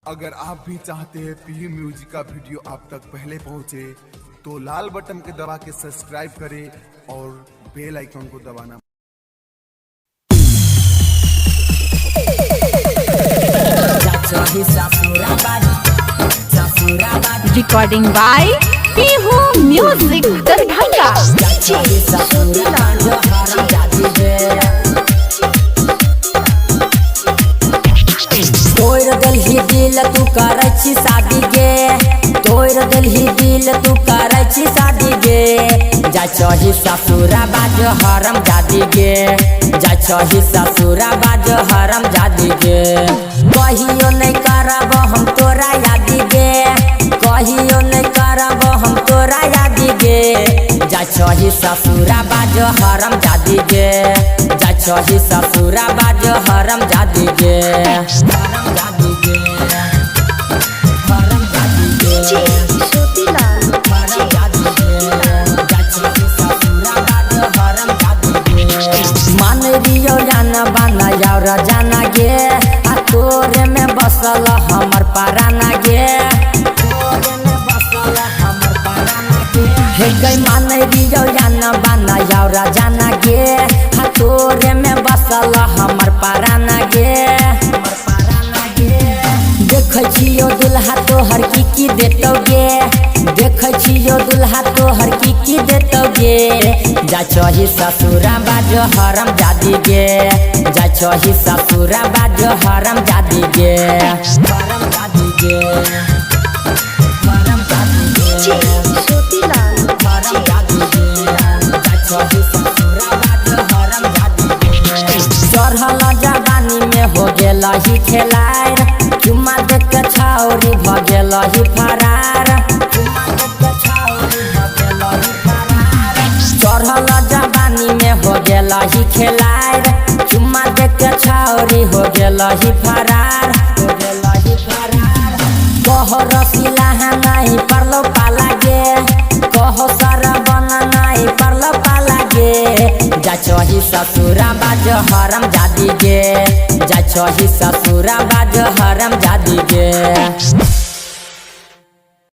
अगर आप भी चाहते हैं पीयू म्यूजिक का वीडियो आप तक पहले पहुंचे तो लाल बटन के दबा के सब्सक्राइब करें और बेल आइकन को दबाना। Recording by Pihu music Darbhanga. तोड़ दिल दिल तू करे छी शादी गे, तोड़ दिल दिल तू करे छी शादी गे। जा चही ससुरा बाज हरम जादी गे, जा चही ससुरा बाज हरम जादी गे। कहियो नहीं करब हम तोरा यादी गे, कहियो नहीं करब हम तोरा यादी गे। जा चही ससुरा बाज हरम जादी गे, जा चही ससुरा बाज हरम जादी गे। हरम जादी गे, हरम जादी गे, हरम जादी गे। जा चही ससुरा बाज हरम जादी गे। मान रियो जाना बाना यार जाना गे, आ तोरे में बसल हमर पाराना गे, तोरे में बसल हमर पाराना गे। हे गई मान रियो जाना बाना यार जाना गे, आ तोरे में बसल हमर पाराना गे, हमर पाराना गे। देख छियो दुल्हा तोहर की देतोगे, देख छियो दुल्हा तोहर की देतोगे। जा चही ससुरा बाज हरम जादी गे, जा चही ससुरा बाज हरम जादी गे। हरम जादी गे, हरम जादी गे, हरम जादी गे। जा चही ससुरा बाज हरम जादी गे। चढ़ल जवानी में हो गेल ही खेलार, चुम्मा देख के छाउरी भ गेल ही फरार, चुम्मा देख के छाउरी भ गेल ही फरार। चढ़ल जवानी में हो गेल ही खेलार, चुम्मा देख के छाउरी हो गेल ही फरार, हो गेल ही फरार। कहो रसीला नहीं परलो पाला गे, कहो सरबन नहीं परलो पाला गे। जा चही ससुरा बाज हरम जादी गे, जा चही ससुरा बाज हरम जादी गे।